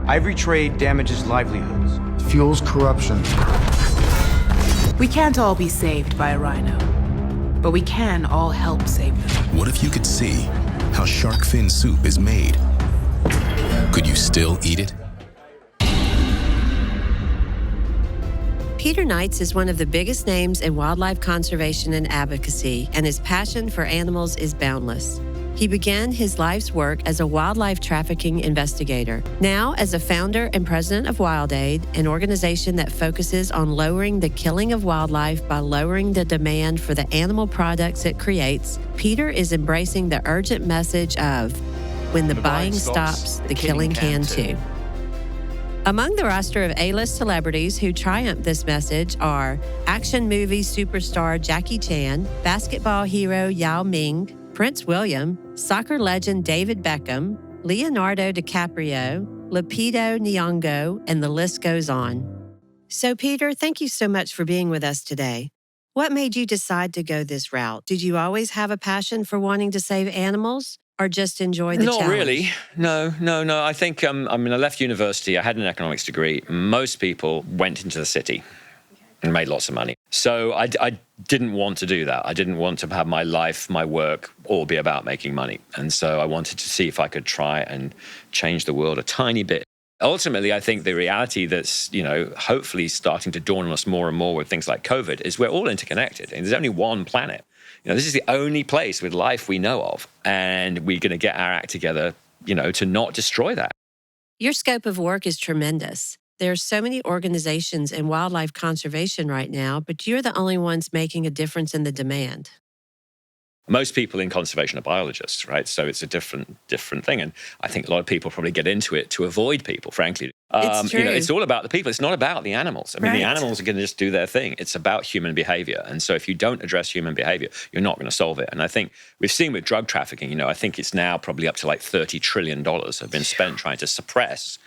Ivory trade damages livelihoods. Fuels corruption. We can't all be saved by a rhino, but we can all help save them. What if you could see how shark fin soup is made? Could you still eat it? Peter Knights is one of the biggest names in wildlife conservation and advocacy, and his passion for animals is boundless. He began his life's work as a wildlife trafficking investigator. Now, as a founder and president of WildAid, an organization that focuses on lowering the killing of wildlife by lowering the demand for the animal products it creates, Peter is embracing the urgent message of, when the buying stops, the killing can too. Among the roster of A-list celebrities who triumph this message are action movie superstar Jackie Chan, basketball hero Yao Ming, Prince William, soccer legend David Beckham, Leonardo DiCaprio, Lupita Nyong'o, and the list goes on. So, Peter, thank you so much for being with us today. What made you decide to go this route? Did you always have a passion for wanting to save animals, or just enjoy the challenge? Not really. No. I think, I left university. I had an economics degree. Most people went into the city and made lots of money. So I didn't want to do that. I didn't want to have my life, my work, all be about making money. And so I wanted to see if I could try and change the world a tiny bit. Ultimately, I think the reality that's, hopefully starting to dawn on us more and more with things like COVID is we're all interconnected. And there's only one planet. This is the only place with life we know of. And we're going to get our act together, to not destroy that. Your scope of work is tremendous. There are so many organizations in wildlife conservation right now, but you're the only ones making a difference in the demand. Most people in conservation are biologists, right? So it's a different thing. And I think a lot of people probably get into it to avoid people, frankly. It's true. It's all about the people. It's not about the animals. The animals are going to just do their thing. It's about human behavior. And so if you don't address human behavior, you're not going to solve it. And I think we've seen with drug trafficking, I think it's now probably up to like $30 trillion have been spent trying to suppress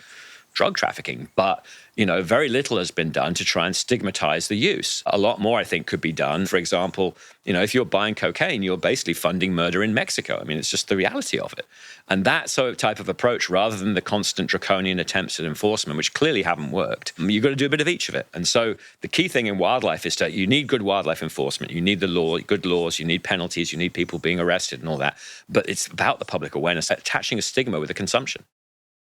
drug trafficking. But, very little has been done to try and stigmatize the use. A lot more, I think, could be done. For example, if you're buying cocaine, you're basically funding murder in Mexico. It's just the reality of it. And that sort of type of approach, rather than the constant draconian attempts at enforcement, which clearly haven't worked, you've got to do a bit of each of it. And so the key thing in wildlife is that you need good wildlife enforcement. You need the law, good laws, you need penalties, you need people being arrested and all that. But it's about the public awareness, attaching a stigma with the consumption.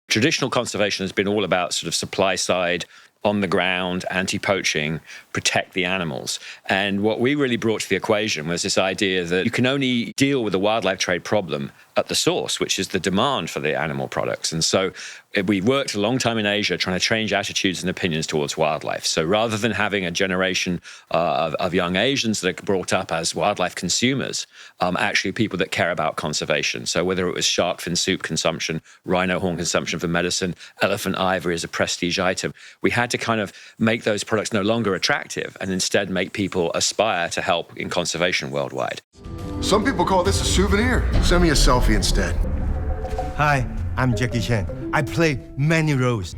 Traditional conservation has been all about sort of supply side, on the ground, anti-poaching, protect the animals. And what we really brought to the equation was this idea that you can only deal with the wildlife trade problem at the source, which is the demand for the animal products. And so we worked a long time in Asia trying to change attitudes and opinions towards wildlife. So rather than having a generation of young Asians that are brought up as wildlife consumers, actually people that care about conservation. So whether it was shark fin soup consumption, rhino horn consumption for medicine, elephant ivory as a prestige item, we had to kind of make those products no longer attractive and instead make people aspire to help in conservation worldwide. Some people call this a souvenir. Send me a selfie instead. Hi, I'm Jackie Chan. I play many roles.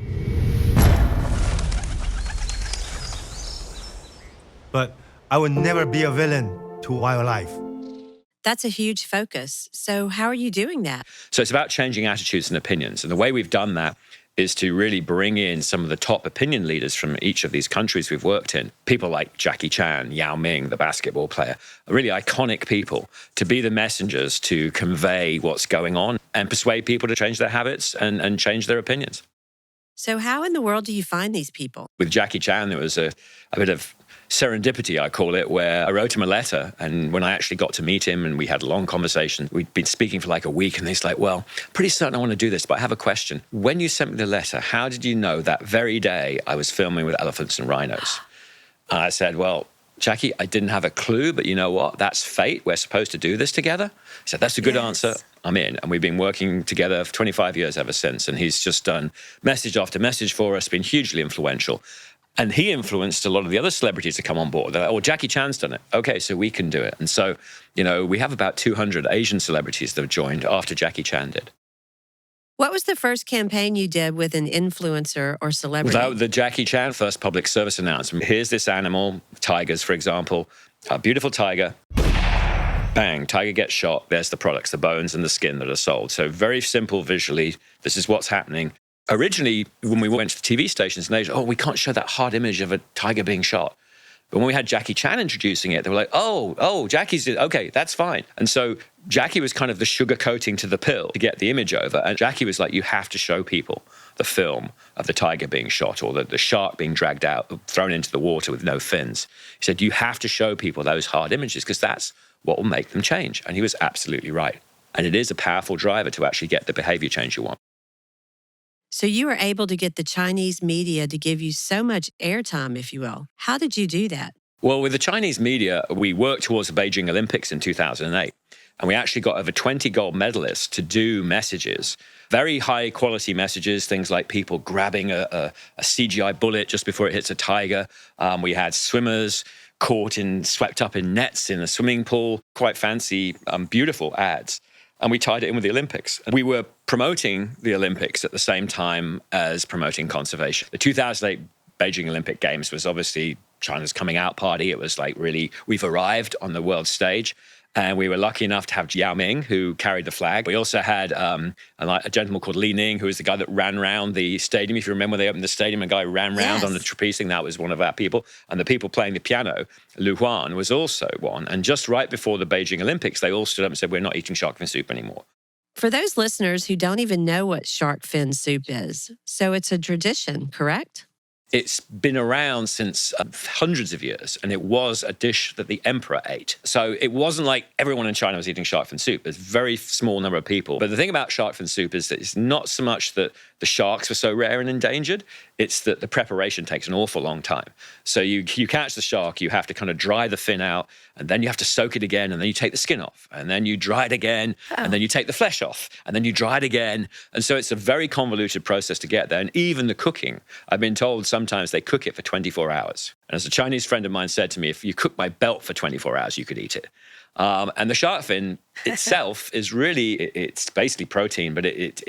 But I will never be a villain to wildlife. That's a huge focus. So how are you doing that? So it's about changing attitudes and opinions. And the way we've done that is to really bring in some of the top opinion leaders from each of these countries we've worked in. People like Jackie Chan, Yao Ming, the basketball player, really iconic people, to be the messengers to convey what's going on and persuade people to change their habits and change their opinions. So how in the world do you find these people? With Jackie Chan, there was a bit of serendipity, I call it, where I wrote him a letter. And when I actually got to meet him and we had a long conversation, we'd been speaking for like a week, and he's like, well, pretty certain I want to do this, but I have a question. When you sent me the letter, how did you know that very day I was filming with elephants and rhinos? And I said, well, Jackie, I didn't have a clue, but you know what? That's fate. We're supposed to do this together. He said, that's a good answer. I'm in. And we've been working together for 25 years ever since. And he's just done message after message for us, been hugely influential. And he influenced a lot of the other celebrities to come on board. They're like, oh, Jackie Chan's done it. Okay, so we can do it. And so, we have about 200 Asian celebrities that have joined after Jackie Chan did. What was the first campaign you did with an influencer or celebrity? Without the Jackie Chan first public service announcement. Here's this animal, tigers, for example, a beautiful tiger. Bang, tiger gets shot. There's the products, the bones and the skin that are sold. So very simple visually. This is what's happening. Originally, when we went to the TV stations, they said, we can't show that hard image of a tiger being shot. But when we had Jackie Chan introducing it, they were like, Jackie's, okay, that's fine. And so Jackie was kind of the sugar coating to the pill to get the image over. And Jackie was like, you have to show people the film of the tiger being shot or the shark being dragged out, thrown into the water with no fins. He said, you have to show people those hard images because that's what will make them change. And he was absolutely right. And it is a powerful driver to actually get the behavior change you want. So you were able to get the Chinese media to give you so much airtime, if you will. How did you do that? Well, with the Chinese media, we worked towards the Beijing Olympics in 2008. And we actually got over 20 gold medalists to do messages, very high quality messages, things like people grabbing a CGI bullet just before it hits a tiger. We had swimmers swept up in nets in a swimming pool, quite fancy, beautiful ads. And we tied it in with the Olympics. And we were promoting the Olympics at the same time as promoting conservation. The 2008 Beijing Olympic Games was obviously China's coming out party. It was like really, we've arrived on the world stage. And we were lucky enough to have Yao Ming, who carried the flag. We also had a gentleman called Li Ning, who was the guy that ran around the stadium. If you remember, when they opened the stadium, a guy ran around on the trapeze thing. That was one of our people. And the people playing the piano, Lu Huan, was also one. And just right before the Beijing Olympics, they all stood up and said, we're not eating shark fin soup anymore. For those listeners who don't even know what shark fin soup is, so it's a tradition, correct? It's been around since hundreds of years, and it was a dish that the emperor ate. So it wasn't like everyone in China was eating shark fin soup. It's a very small number of people. But the thing about shark fin soup is that it's not so much that the sharks were so rare and endangered, it's that the preparation takes an awful long time. So you catch the shark, you have to kind of dry the fin out, and then you have to soak it again, and then you take the skin off, and then you dry it again, and then you take the flesh off, and then you dry it again. And so it's a very convoluted process to get there. And even the cooking, I've been told sometimes they cook it for 24 hours. And as a Chinese friend of mine said to me, if you cook my belt for 24 hours, you could eat it. And the shark fin itself is really, it's basically protein, but it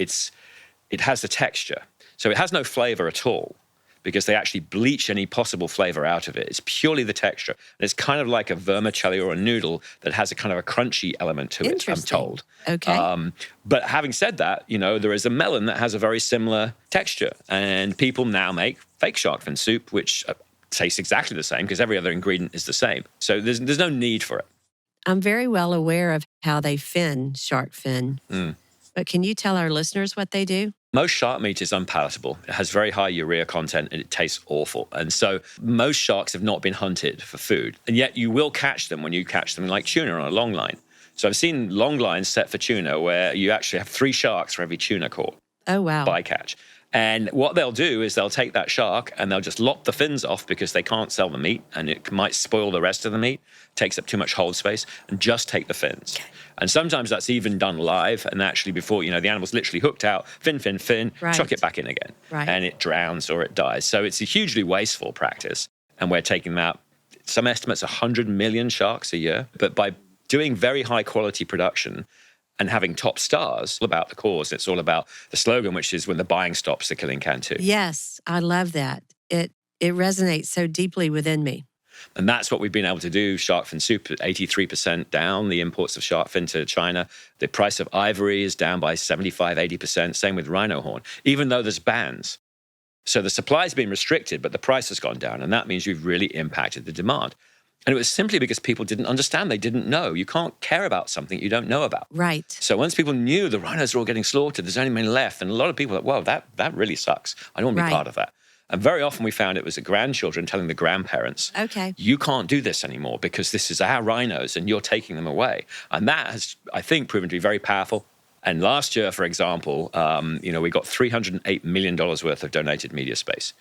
has the texture. So it has no flavor at all because they actually bleach any possible flavor out of it. It's purely the texture. And it's kind of like a vermicelli or a noodle that has a kind of a crunchy element to it, I'm told. Okay. But having said that, there is a melon that has a very similar texture. And people now make fake shark fin soup, which tastes exactly the same because every other ingredient is the same. So there's no need for it. I'm very well aware of how they fin shark fin. But can you tell our listeners what they do? Most shark meat is unpalatable. It has very high urea content and it tastes awful. And so most sharks have not been hunted for food. And yet you will catch them when you catch them like tuna on a long line. So I've seen long lines set for tuna where you actually have 3 sharks for every tuna caught. Oh, wow. Bycatch. And what they'll do is they'll take that shark and they'll just lop the fins off because they can't sell the meat and it might spoil the rest of the meat, takes up too much hold space, and just take the fins. Okay. And sometimes that's even done live and actually before, the animal's literally hooked out, fin, right. chuck it back in again. Right. And it drowns or it dies. So it's a hugely wasteful practice. And we're taking them out, some estimates 100 million sharks a year. But by doing very high quality production, and having top stars, it's all about the cause. It's all about the slogan, which is when the buying stops, the killing can too. Yes, I love that. It resonates so deeply within me. And that's what we've been able to do. Shark fin soup, 83% down, the imports of shark fin to China. The price of ivory is down by 75, 80%. Same with rhino horn, even though there's bans. So the supply's been restricted, but the price has gone down. And that means we've really impacted the demand. And it was simply because people didn't understand. They didn't know. You can't care about something you don't know about. Right. So once people knew the rhinos are all getting slaughtered, there's only many left. And a lot of people are like, whoa, that really sucks. I don't want to be part of that. And very often we found it was the grandchildren telling the grandparents, okay, you can't do this anymore because this is our rhinos and you're taking them away. And that has, I think, proven to be very powerful. And last year, for example, we got $308 million worth of donated media space.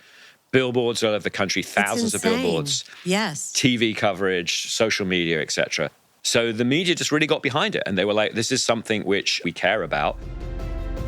Billboards all over the country, thousands of billboards. Yes. TV coverage, social media, etc. So the media just really got behind it. And they were like, this is something which we care about.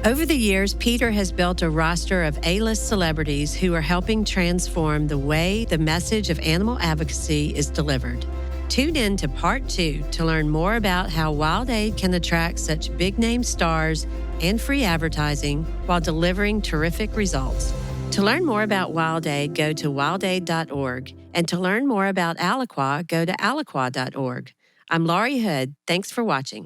Over the years, Peter has built a roster of A-list celebrities who are helping transform the way the message of animal advocacy is delivered. Tune in to part 2 to learn more about how WildAid can attract such big-name stars and free advertising while delivering terrific results. To learn more about WildAid, go to wildaid.org. And to learn more about Aliqua, go to aliqua.org. I'm Laurie Hood. Thanks for watching.